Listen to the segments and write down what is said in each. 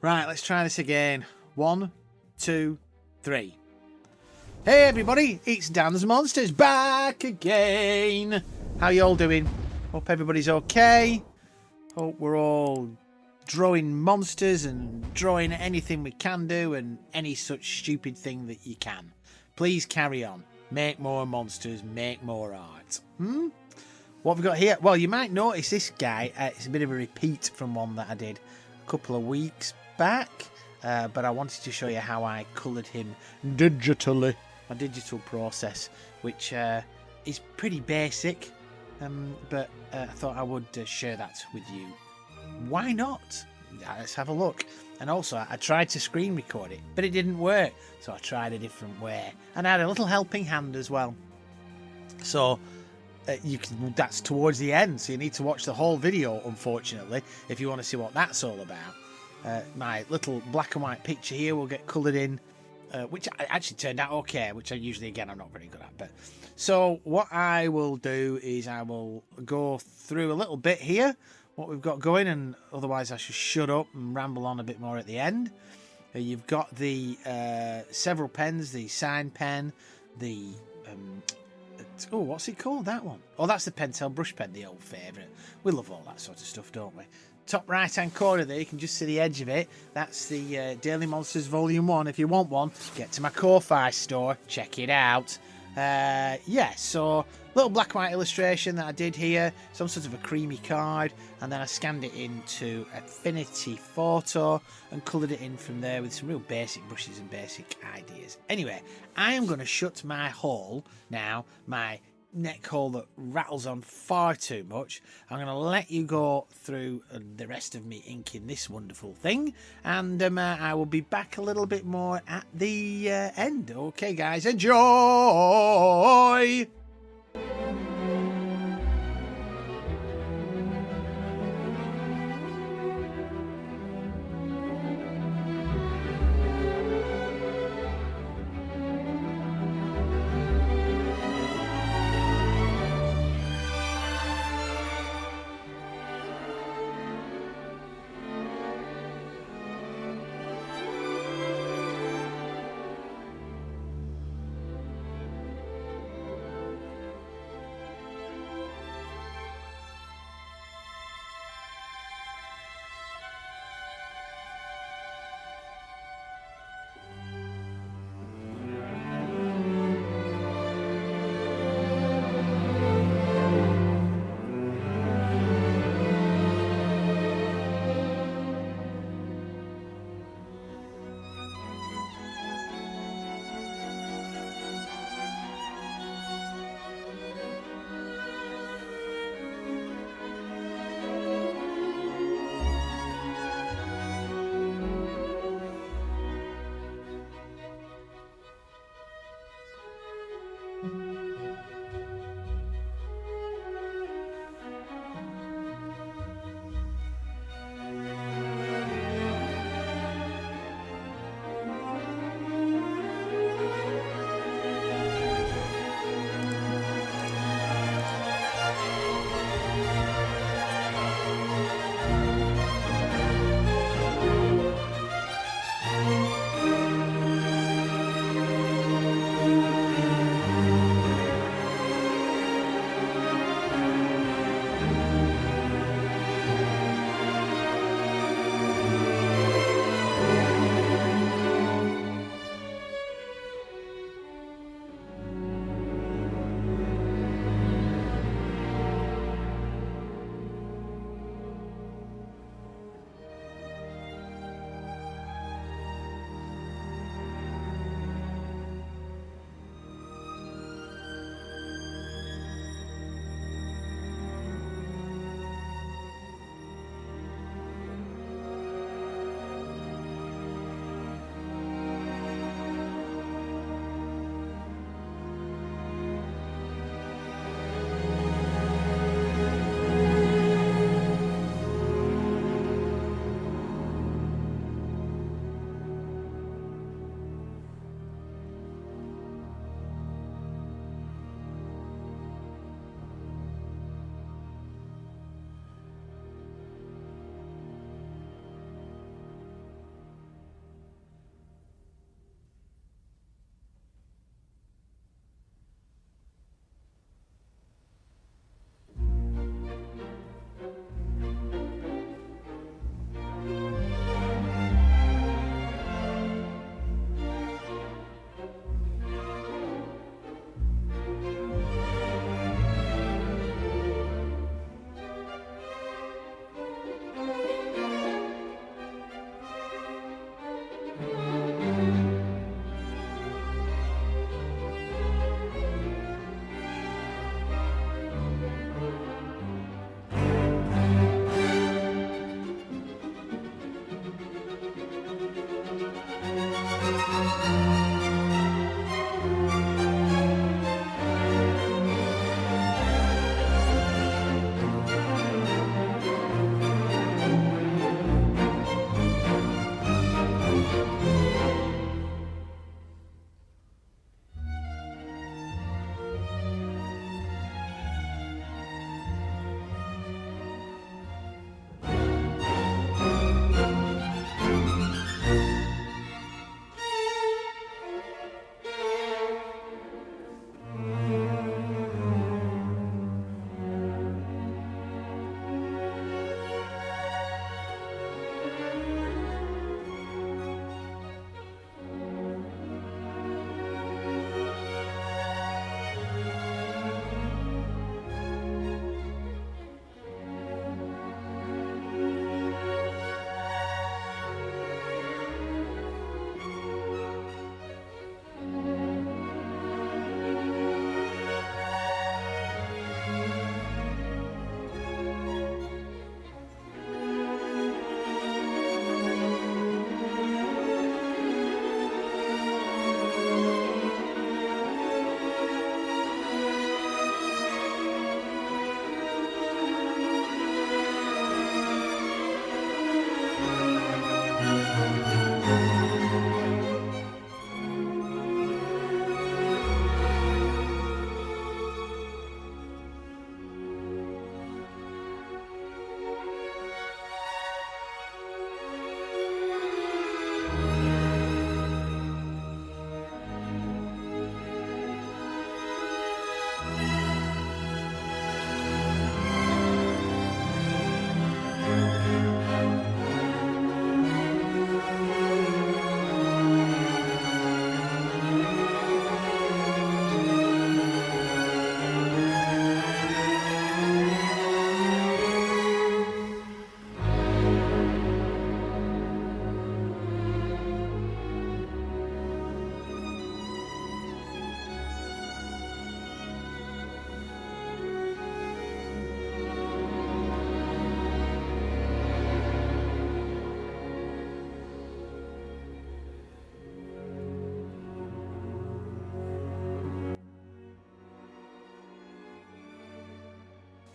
Right, let's try this again. 1, 2, 3. Hey everybody, it's Dan's Monsters back again. How you all doing? Hope everybody's okay. Hope we're all drawing monsters and drawing anything we can do and any such stupid thing that you can. Please carry on. Make more monsters, make more art. What have we got here? Well, you might notice this guy. It's a bit of a repeat from one that I did a couple of weeks back. But I wanted to show you how I coloured him digitally. My digital process, which is pretty basic. But I thought I would share that with you. Why not? Let's have a look. And also, I tried to screen record it, but it didn't work. So I tried a different way. And I had a little helping hand as well. So that's towards the end. So you need to watch the whole video, unfortunately, if you want to see what that's all about. My little black and white picture here will get coloured in, which actually turned out okay, which I usually, again, I'm not very good at. But so what I will do is I will go through a little bit here, what we've got going, and otherwise I should shut up and ramble on a bit more at the end. You've got the several pens, the sign pen, the oh, what's it called, that one? Oh, that's the Pentel brush pen, the old favourite. We love all that sort of stuff, don't we? Top right hand corner there, you can just see the edge of it. That's the Daily Monsters Volume 1. If you want one, get to my Ko-Fi store, check it out. Yeah, so little black and white illustration that I did here, some sort of a creamy card, and then I scanned it into Affinity Photo and coloured it in from there with some real basic brushes and basic ideas. Anyway, I am going to shut my hole now, my neck hole that rattles on far too much. I'm going to let you go through the rest of me inking this wonderful thing, and I will be back a little bit more at the end. Okay guys, enjoy!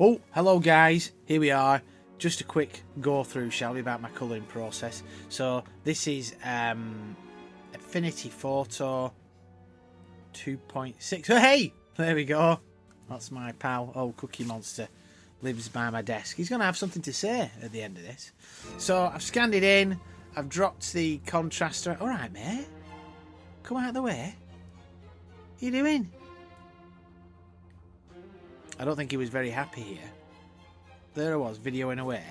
Oh, hello guys, here we are. Just a quick go through, shall we, about my colouring process. So this is Affinity Photo 2.6. Oh, hey, there we go. That's my pal, old Cookie Monster, lives by my desk. He's going to have something to say at the end of this. So I've scanned it in. I've dropped the contraster. All right, mate. Come out of the way. What are you doing? I don't think he was very happy here. There I was, videoing away.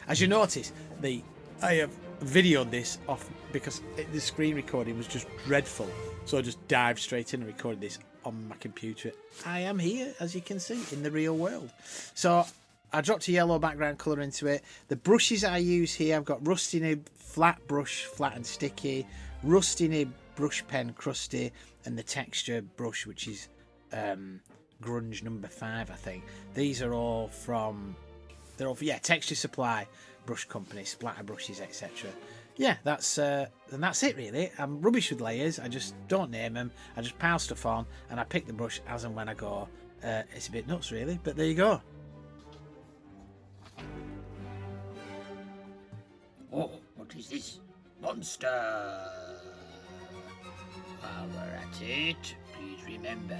As you notice, I have videoed this off because the screen recording was just dreadful. So I just dived straight in and recorded this on my computer. I am here, as you can see, in the real world. So I dropped a yellow background colour into it. The brushes I use here, I've got Rusty Nib flat brush, flat and sticky, Rusty Nib brush pen crusty, and the texture brush, which is Grunge number 5, I think. These are all from, Texture Supply brush company, splatter brushes, etc. Yeah, that's and that's it really. I'm rubbish with layers. I just don't name them. I just pile stuff on and I pick the brush as and when I go. It's a bit nuts really, but there you go. Oh, what is this? Monster! While we're at it, please remember,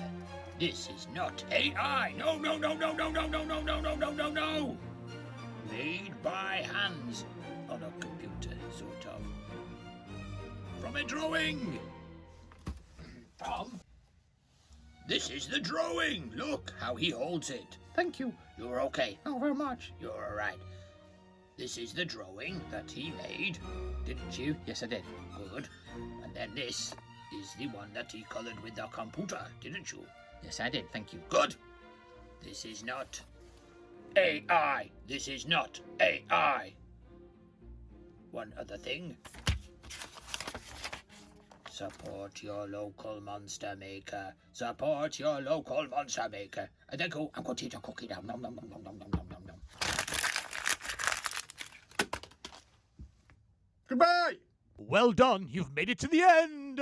this is not AI. No, no, no, no, no, no, no, no, no, no, no, no, no. Made by hands on a computer, sort of. From a drawing. Tom, this is the drawing. Look how he holds it. Thank you. You're okay. Oh, very much. You're all right. This is the drawing that he made, didn't you? Yes, I did. Good. And then this is the one that he coloured with the computer, didn't you? Yes, I did. Thank you. Good. This is not AI. This is not AI. One other thing. Support your local monster maker. Support your local monster maker. And then go, I'm going to eat a cookie now. Nom, nom, nom, nom, nom, nom, nom, nom, nom. Goodbye! Well done, you've made it to the end!